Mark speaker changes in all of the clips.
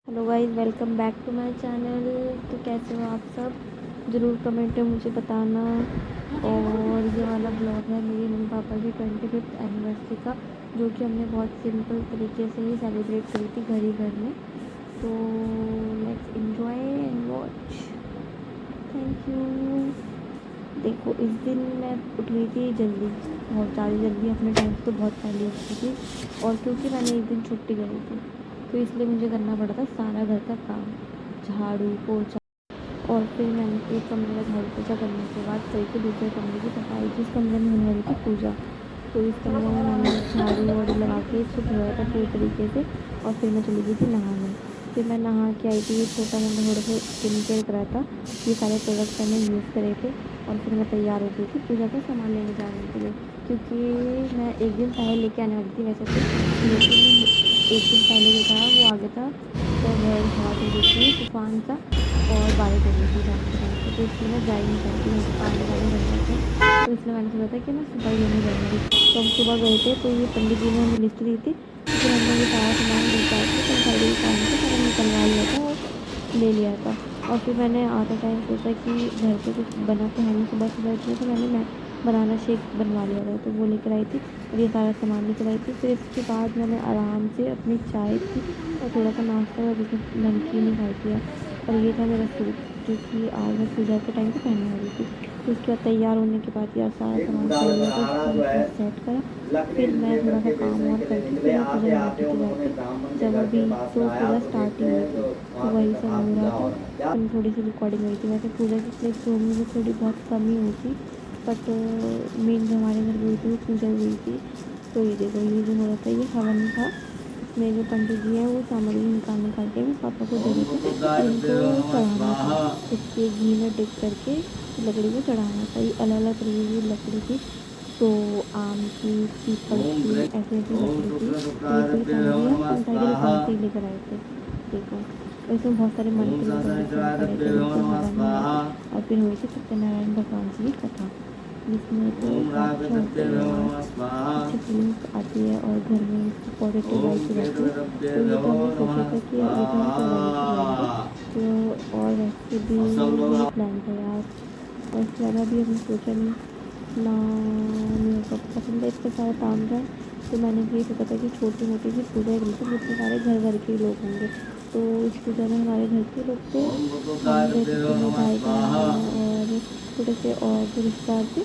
Speaker 1: Hello guys, welcome back to my channel. तो कैसे हो आप सब? ज़रूर कमेंट में मुझे बताना। और ये वाला ब्लॉग है मेरे मम्मी पापा की 25th एनिवर्सरी का, जो कि हमने बहुत सिंपल तरीके से ही सेलिब्रेट करी थी घर में। तो let's enjoy and watch. Thank you. देखो, इस दिन मैं उठ गई थी जल्दी, बहुत ज़्यादा जल्दी, अपने टाइम से तो बहुत पहले उठी थी। और क्योंकि मैंने एक दिन छुट्टी करी थी, तो इसलिए मुझे करना पड़ा था सारा घर का काम, झाड़ू पोछा। और फिर मैंने एक कमरे का झाड़ू पोछा करने के बाद करी थी दूसरे कमरे की सफाई, जिस कमरे में होने वाली थी पूजा। तो इस कमरे में मैंने झाड़ू वाड़ू लगा के इसको धोया था पूरी तरीके से। और फिर मैं चली गई थी नहाने। फिर मैं नहा के आई थी, छोटा मोटा थोड़ा सा स्किन केयर करा था। ये सारे प्रोडक्ट्स मैंने यूज़ करे थे। और फिर मैं तैयार हो गई थी पूजा का सामान लेने जाने के लिए, क्योंकि मैं एक दिन पहले लेके आने वाली थी वैसे तो, लेकिन एक दिन पहले जो था वो आ गया था। तो बहुत हवा चल रही थी, तूफान सा, और बारिश हो गई थी शाम के टाइम पे, तो इसलिए मैं जा ही नहीं पाती, मुझे पानी वानी भरना था। तो इसलिए मैंने सोचा था कि मैं सुबह ही लेने जाऊँगी। तो हम सुबह गए थे, तो ये पंडित जी ने हमें लिस्ट दी थी। तो फिर हमने ये सारा सामान लेकर आए थे, तो सारे काम से सारा निकलवा लिया था और ले लिया था। और फिर मैंने आधा टाइम सोचा कि घर पे कुछ बना तो है नहीं, सुबह सुबह उठी तो मैं बनाना शेक बनवा लिया था, तो वो लेकर आई थी। और ये सारा सामान लेकर आई थी। फिर इसके बाद मैंने आराम से अपनी चाय पी और थोड़ा सा नाश्ता और जिसमें नमकीन ही खाई थी। और ये था मेरा सूट, जो कि आज मैं पूजा के टाइम पे पहनने वाली थी। तो उसके बाद तैयार होने के बाद यार सारा सामान कर लिया था, उसको सेट करा। फिर मैं थोड़ा सा काम और करके फिर मैं पूजा में बैठी थी जाके, जब अभी तो पूजा स्टार्ट ही हुई थी, तो वही सब हो रहा था। फिर थोड़ी सी रिकॉर्डिंग हुई थी। वैसे पूजा की क्लिप्स तो मुझे थोड़ी बहुत कम ही हुई थी, बट मेन जो हमारे घर हुई थी वो पूजा हुई थी। तो ये देखो, ये जो हो रहा था ये हवन था। इसमें जो पंडित जी हैं वो सामग्री निकाल के पापा को दे रहे थे, इनको चढ़ाना था। इसके घी में डिप करके लकड़ी को चढ़ाना था। ये अलग अलग तरीके की लकड़ी थी, तो आम की, पीपल की, ऐसे ऐसी लकड़ी की। तो ये पूरी सामग्री हम पंचायती दुकान से ही लेकर आए थे। देखो, और इसमें बहुत सारे मंत्र भी पंडित जी ने पढ़े थे, जिससे हवन हुए थे। और फिर हुई थी सत्यनारायण भगवान जी की कथा, जिसमें तो काफ़ी होते हैं यार, अच्छी फीलिंग्स आती है और घर में इसकी पॉजिटिव वाइब्स रहती है। तो ये तो हमने सोचा था कि ये तो हम करवाएंगे। तो और वैसे भी यही प्लान था यार, और इसके अलावा भी हमने सोचा नहीं ना, मेरे को पसंद है इतना सारा काम था। तो मैंने भी सोचा था कि छोटी मोटी सी पूजा करी, तो जितने सारे घर के लोग होंगे। तो इस पूजा में हमारे घर के लोग थे, हम थे, तीनों भाई बहन और थोड़े से और जो रिश्तेदार थे,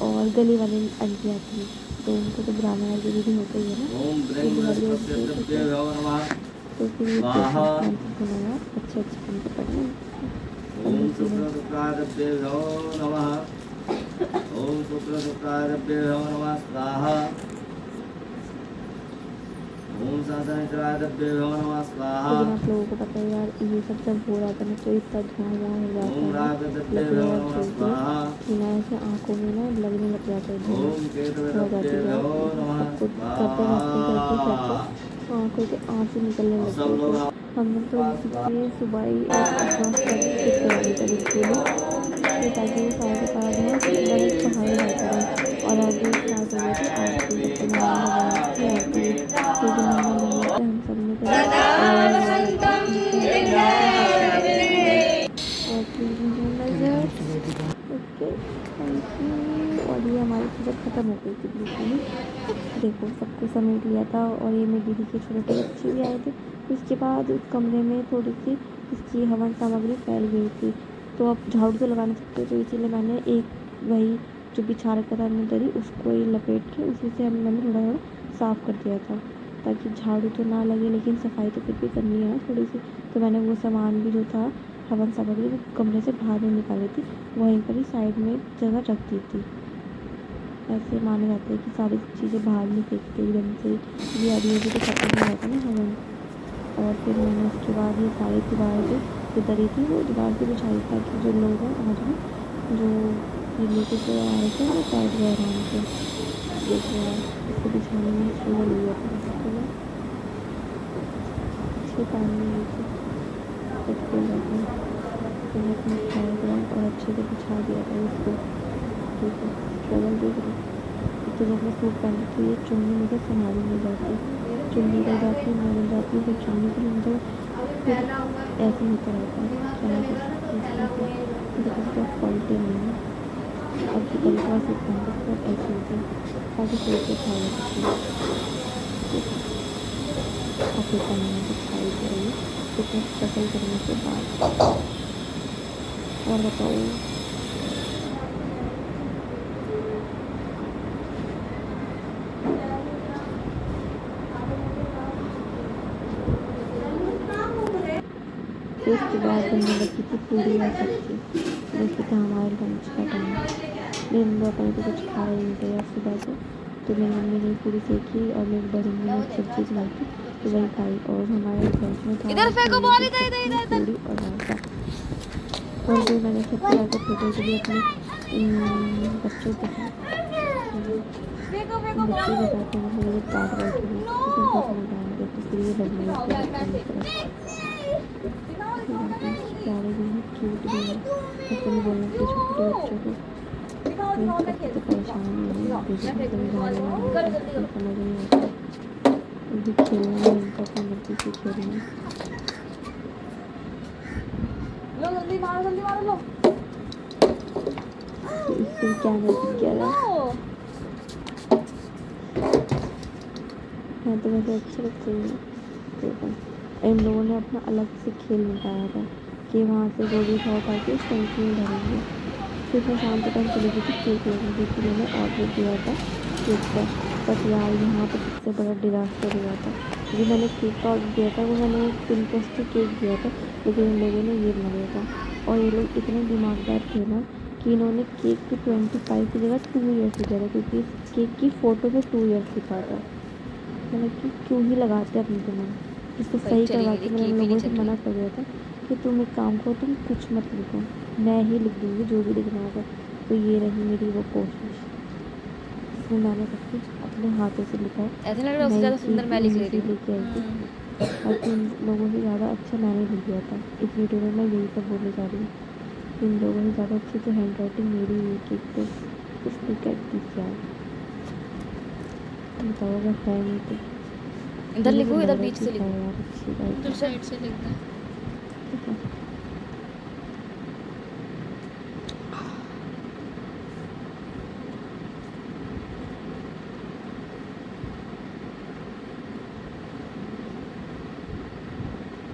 Speaker 1: और गली वाली आंटियाँ थी। तो उनको तो बुलाना है, जरूरी होता ही है ना। तो दिवाली तो फिर ये बनाया, अच्छे अच्छे काम तो करना।
Speaker 2: ओम शुक्राभ्यो नमः। ओम शुक्राभ्यो नमः स्वाहा। ओम सहस्राभ्यो नमः स्वाहा।
Speaker 1: लेकिन आप लोगों को पता है यार, ये सब जब हो रहा था ना, तो इतना धुआं हो जाता
Speaker 2: ओम
Speaker 1: है,
Speaker 2: रागभ्यो
Speaker 1: लकड़ियाँ
Speaker 2: नमः
Speaker 1: जलती है,
Speaker 2: स्वाहा।
Speaker 1: बिना ऐसे आँखों में ना लगने लग जाता है धुआं
Speaker 2: ओम
Speaker 1: हो जाती है यार।
Speaker 2: केतुभ्यो नमः
Speaker 1: सबको करते
Speaker 2: स्वाहा।
Speaker 1: करते आँखों के आंसू निकलने लग
Speaker 2: सब
Speaker 1: गए
Speaker 2: लोग
Speaker 1: थे। हमने तो इसलिए सुबह ही उपवास करके फिर तैयारी करी थी ना, कि ताकि वो सारा का सारा धुआं डायरेक्ट बाहर जाता रहे। और अभी स्टार्ट हो गई थी आरती, सत्यनारायण भगवान की आरती, क्योंकि मम्मा मम्मा से हम सब ने करी। और प्लीज नजर, ओके, थैंक यू। और ये हमारी पूजा ख़त्म हो गई थी बिल्कुल ही। देखो, सबको समेट लिया था, और ये मेरी दीदी के छोटे बच्चे भी आए थे। उसके बाद उस कमरे में थोड़ी सी इसकी हवन सामग्री फैल गई थी, तो अब झाड़ू तो लगा नहीं सकते, तो इसीलिए मैंने एक वही जो बिछा रखा था हमने दरी, उसको ही लपेट के उसी से मैंने थोड़ा थोड़ा साफ़ कर दिया था, ताकि झाड़ू तो ना लगे लेकिन सफाई तो फिर भी करनी है ना थोड़ी सी। तो मैंने वो सामान भी जो था हवन सामग्री, वो कमरे से बाहर नहीं निकाली थी, वहीं पर ही साइड में जगह रख दी थी। ऐसे माना जाता है कि सारी चीज़ें बाहर नहीं फेंकते एकदम से, ये अभी अभी तो खत्म हो जाता है ना हवन। और फिर मैंने उसके बाद ये सारी दीवार जो दरी थी वो दीवार से बिछाई, ताकि जो लोग हैं आज में जो ये लेके से आ रहे थे वो बैठ गए आराम से। देखो यार, इसको बिछाने में स्ट्रगल हुआ था, अच्छे काम में ये थी, बट कोई बात नहीं, बहुत बिछाया गया और अच्छे से बिछा दिया था इसको। देखो स्ट्रगल देख रहे हो। तो जब मैं सूट पहनती थी, चुन्नी मुझे संभाली नहीं जाती, चुन्नी रह जाती, मैं बन जाती, फिर चुन्नी को मुझे फिर ऐसे ही रहता है, क्या कर सकते हैं इसका क्वालिटी नहीं है। अब तो कल का सिद्धांत पर ऐसे होते ताकि सोच के खा सकते हैं। काफ़ी बनाना दिखाई दे रही है फिटनेस स्ट्रगल करने के बाद। और बताओ फिर उसके बाद बनने लगी थी पूरी और सब्जी। जैसे कि हमारे लंच का टाइम, मेरे मम्मी पापा ने तो कुछ खाया ही नहीं था सुबह से, तो मेरी मम्मी ने पूरी सेकी और मेरी बड़ी मम्मी ने सब्जी बनाई थी तो वही खाई। और हमारे लंच में था
Speaker 3: इधर फेंको बॉल, इधर
Speaker 1: पूरी
Speaker 3: इधर इधर
Speaker 1: पूरी और रायता। और फिर मैंने सब खिला के फोटो के लिए अपने बच्चों के साथ
Speaker 3: फेंको फेंको
Speaker 1: बच्चों
Speaker 3: बॉल।
Speaker 1: के साथ मैंने मेरे पास बैठी हुई तो बहुत मजा आया तो फिर ये लगने लगी प्यारे भी है, क्यूट भी है। ऐसे नहीं बोलना कि छोटे बच्चों को तो परेशान नहीं है, समझ नहीं आता, अभी खेलना है इनका अपनी मर्जी से खेलना।
Speaker 3: लो जल्दी मारो लो।
Speaker 1: तो इससे क्या नहीं किया था हाँ, तो वैसे अच्छे लगते हैं। तो इन लोगों ने अपना अलग से खेल निकाला था कि वहाँ से गोली उठा के उस टंकी में भरेंगे। फिर मैं शाम के टाइम चली गई थी केक लेने, क्योंकि मैंने ऑर्डर दिया था केक का। बट यार यहाँ पर सबसे बड़ा डिजास्टर हुआ था। जो मैंने केक का ऑर्डर दिया था वो मैंने एक पिंटरेस्ट से केक दिया था, लेकिन इन लोगों ने ये बना दिया था। और ये लोग इतने दिमागदार थे ना कि इन्होंने केक की 25 की जगह 2 ईयर्स दिया था, क्योंकि इस केक की फ़ोटो में 2 ईयर्स लिखा था। मतलब कि क्यों ही लगाते अपने दिमाग। इसको सही करवा के मैंने लोगों से मना कर दिया था कि तुम एक काम करो, तुम कुछ मत लिखो, मैं ही लिख दूँगी जो भी लिखना होगा। तो ये रही मेरी वो कोशिश, इसमें मैंने सब कुछ अपने हाथों से लिखा है।
Speaker 3: ऐसा लग रहा है उससे ज़्यादा सुंदर मैं लिख ले रही हूँ।
Speaker 1: लेके आई थी और इन लोगों से ज़्यादा अच्छा मैंने लिख दिया था। इस वीडियो में मैं यही सब बोलने जा रही हूँ। इन लोगों से ज़्यादा अच्छी तो हैंड राइटिंग मेरी हुई केक पे। इसको क्या यार बताओ, अगर है नहीं तो
Speaker 3: इधर लिखो, इधर बीच से लिखो,
Speaker 1: यार अच्छी बात
Speaker 3: इधर साइड से लिखना है।
Speaker 1: ठीक है।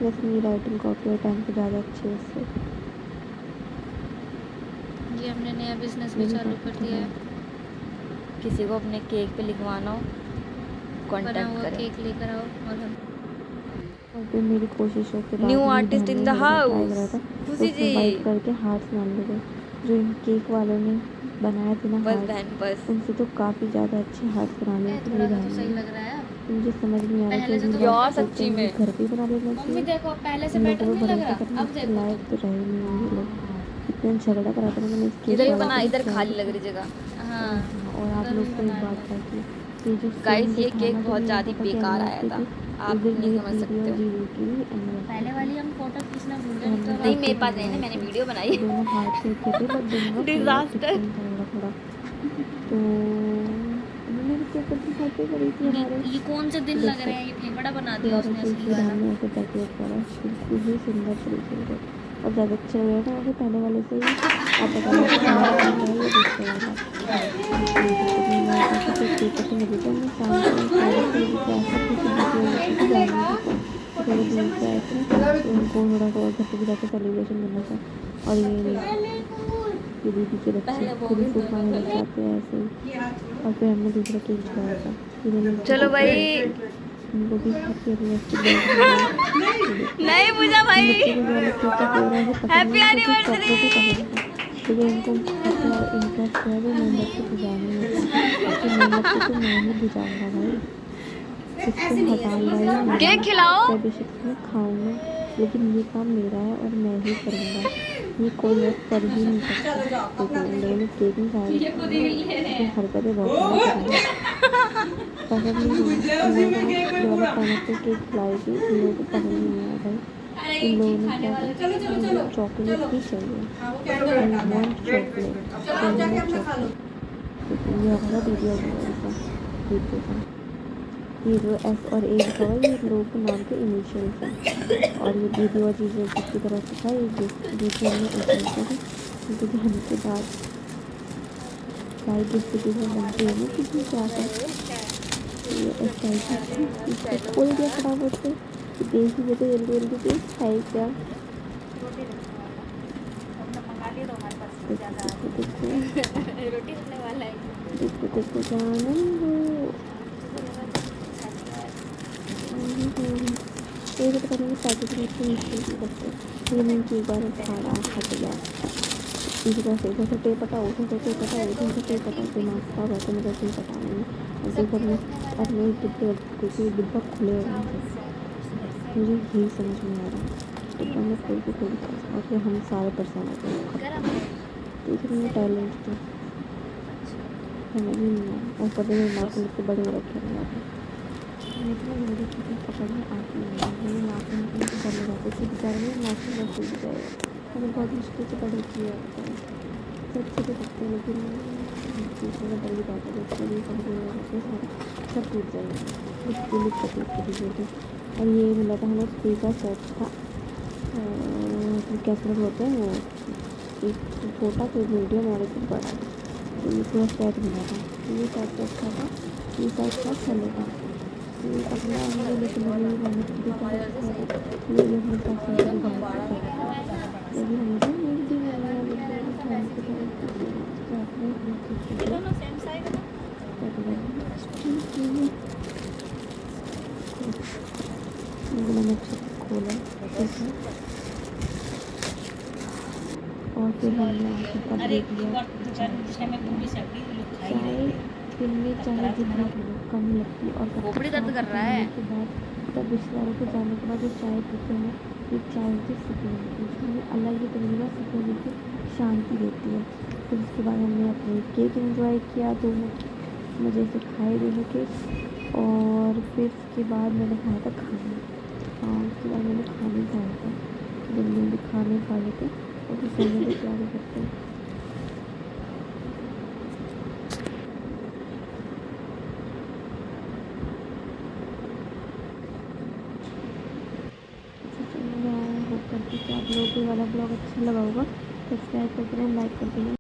Speaker 1: बस मेरी राइटिंग कॉपी और पेन से ज़्यादा अच्छी है इससे।
Speaker 3: ये हमने नया बिजनेस भी चालू कर दिया है। किसी को अपने केक पे लिखवाना हो कांटेक्ट करें। केक लेकर आओ और हम
Speaker 1: और फिर मेरी कोशिशों के बाद
Speaker 3: न्यू
Speaker 1: मेरी
Speaker 3: आर्टिस्ट
Speaker 1: बहन
Speaker 3: इन
Speaker 1: ने
Speaker 3: द
Speaker 1: मेरे को
Speaker 3: हाउस
Speaker 1: ट्राई करा था,
Speaker 3: खुशी
Speaker 1: उसमें
Speaker 3: जी।
Speaker 1: वाइट करके हार्ट्स मान लिए थे जो इन केक वालों ने बनाए थे ना
Speaker 3: बस
Speaker 1: हार्ट,
Speaker 3: बहन बस
Speaker 1: उनसे तो काफ़ी ज़्यादा अच्छे हार्ट्स बना लिए थे
Speaker 3: थोड़ा
Speaker 1: मेरी
Speaker 3: सा तो
Speaker 1: बहन
Speaker 3: सही
Speaker 1: ने।
Speaker 3: लग रहा है।
Speaker 1: तो मुझे समझ नहीं आ रहा
Speaker 3: पहले
Speaker 1: कि
Speaker 3: से तो
Speaker 1: यार
Speaker 3: सच्ची में
Speaker 1: घर पे ही बना लेना
Speaker 3: मम्मी
Speaker 1: चाहिए।
Speaker 3: देखो पहले से
Speaker 1: इन
Speaker 3: बेटर
Speaker 1: लोगों
Speaker 3: नहीं
Speaker 1: को
Speaker 3: लग
Speaker 1: भरोसा
Speaker 3: रहा।
Speaker 1: करने
Speaker 3: अब
Speaker 1: के
Speaker 3: देखो
Speaker 1: लायक तो रहे नहीं ये लोग। इतना झगड़ा करा था ना मैंने इस केक
Speaker 3: इधर भी
Speaker 1: वाले
Speaker 3: बना,
Speaker 1: से,
Speaker 3: इधर
Speaker 1: क्या
Speaker 3: खाली
Speaker 1: है
Speaker 3: लग रही जगह। हाँ
Speaker 1: और आप लोग को एक बात है कि ये जो
Speaker 3: गाइस
Speaker 1: सेम
Speaker 3: ये
Speaker 1: डे था
Speaker 3: केक
Speaker 1: ना, जब
Speaker 3: बहुत
Speaker 1: मेरे
Speaker 3: ज़्यादा
Speaker 1: पापा की
Speaker 3: बेकार आया
Speaker 1: एनिवर्सरी
Speaker 3: था,
Speaker 1: थी,
Speaker 3: आप
Speaker 1: उस दिन
Speaker 3: नहीं
Speaker 1: मेरी
Speaker 3: समझ
Speaker 1: दीदी
Speaker 3: सकते
Speaker 1: और
Speaker 3: हो।
Speaker 1: जीजू की एनिवर्सरी
Speaker 3: पहले
Speaker 1: थी।
Speaker 3: वाली हम फोटो खींचना भूल
Speaker 1: तो
Speaker 3: गए
Speaker 1: हमने
Speaker 3: तो नहीं मेरे
Speaker 1: केक
Speaker 3: पास नहीं है ना,
Speaker 1: मंगवाए
Speaker 3: मैंने
Speaker 1: थे,
Speaker 3: वीडियो बनाई
Speaker 1: तो दोनों हाथ से थे बट दोनों का फ्लेवर
Speaker 3: डिजास्टर।
Speaker 1: डिफरेंट था थोड़ा। तो उन्होंने भी केक अपनी घर पे करी थी हमारे।
Speaker 3: ये कौन से दिन
Speaker 1: तो
Speaker 3: लग रहे हैं, ये फेफड़ा बना दिया
Speaker 1: दोबारा
Speaker 3: उसने
Speaker 1: से
Speaker 3: असली
Speaker 1: फिर
Speaker 3: वाला।
Speaker 1: हमने ऐसे डेकोरेट करा, बिल्कुल ही सुंदर तरीके से और ज़्यादा अच्छा लग रहा था मुझे पहले वाले से ही। आप बताइए पहले वाला है या दूसरे वाला। तो मैं ऐसे फिर केक कटिंग करी थी हमने शाम को 6:30 बजे के आसपास, क्योंकि दीदी और उसकी भी जानी थी तो थोड़ी दूर से आए थे तो उनको थोड़ा सा घर पे भी जाकर सेलिब्रेशन करना था। और ये दीदी के बच्चे खुद ही फूक मारने लग जाते हैं ऐसे ही। और फिर हमने दूसरा केक चढ़ाया था, इन्होंने
Speaker 3: चलो भाई
Speaker 1: उनको भी हैप्पी एनिवर्सरी बोल
Speaker 3: नहीं पूछा भाई,
Speaker 1: बच्चे को जो वाला केक का फ्लेवर है वो पसंद
Speaker 3: हैप्पी
Speaker 1: नहीं, क्योंकि
Speaker 3: एनिवर्सरी।
Speaker 1: चॉकलेट ही पसंद है। लेकिन इनको सबसे ज़्यादा इंटरेस्ट है वो मोमबत्ती बुझाने में, तो मोमबत्ती तो मैं ही बुझाऊंगा भाई, इसको हटाऊंगा ही
Speaker 3: केक खिलाओ।
Speaker 1: मैं बेशक में खाऊंगा, लेकिन ये काम मेरा है और मैं ही करूँगा, ये कोई और कर ही नहीं सकता। देखो इन लोगों ने केक नहीं खाया, हरकतें बहुत पसंद नहीं है। जो वाला पाइनएप्पल केक खिलाई थी इन लोगों को पसंद नहीं आया भाई। इन लोगों ने क्या मुझे चॉकलेट ही चाहिए, आई वांट चॉकलेट। ये हमारा दीदी और वीडियो था। ये जो एस और ए लिखा हुआ है ये लोगों के नाम के इनिशियल्स हैं। और ये दीदी और जीजू की तरफ से था ये गिफ्ट जो कि हमने ओपन किया उनके जाने के बाद। सारी गिफ्ट की जो बनती है ना किसी क्या था ये इस टाइप की इसको खोल दिया फटाफट से कि देख ही तो जल्दी जल्दी से है क्या।
Speaker 3: रोटी बनने वाला है।
Speaker 1: देखो जानन ये तो पता नहीं पैकेट में इतनी मुश्किल की करते ये नहीं कि एक बार खाना खा गया इसी तरह से इधर से टेप हटाओ उधर से टेप हटाओ उधर से टेप हटाओ दिमाग खराब रहता है मुझे कोई पता नहीं। ऐसे करने अपने डिब्बे क्योंकि डिब्बा खुले हुए हैं मुझे यही समझ में आ रहा है डिब्बा में कोई भी खोल और फिर हम सारे परेशान होते हैं देख रही हूँ टैलेंट तो समझ ही नहीं आया और कभी मेरे नाखून इतने बड़े हो रखे हैं इतना जल्दी चीज़ें पकड़ने आती नहीं है मेरे नाखून को डर लगाते थे बेचारे में नाखून में फूल जाएगा हमें बहुत मुश्किल से बड़े किया होता है सब अच्छे से सकते हैं लेकिन चीज़ों में डर भी जाता है उसके लिए सब टूट जाएगा बिल्कुल तकलीफ की चीज़ें थी। और ये मिला था हमें स्कूल का सेट था कैसे होते हैं वो एक छोटा फिर मीडियम और एक बड़ा तो ये पूरा सेट मिला था ये सेट अच्छा था ये सेट था चलेगा ये अपना हमने लेकिन मेहनत की ये अपने पास लेकिन हमेशा एक दिन मैंने खोला और फिर हमने आके पर देख लिया चाय दिन में चाय जितना कम लगती और
Speaker 3: खोपड़ी दर्द कर रहा है
Speaker 1: के बाद सब रिश्तेदारों के जाने के बाद जो चाय पीते हैं ये चाय की सुकून होती है उसमें अलग ही तरीके का सुकून की शांति देती है। फिर उसके बाद हमने अपने केक एंजॉय किया तो मज़े से खाए दोनों केक और फिर उसके बाद मैंने खाया था खाना उसके बाद मैंने खाने खाया था जल्दी खाने खा लेते और फिर सोने की तैयारी करते हैं। होप करती कि आप लोगों को वाला ब्लॉग अच्छा लगा होगा सब्सक्राइब करते रहें लाइक करते रहें।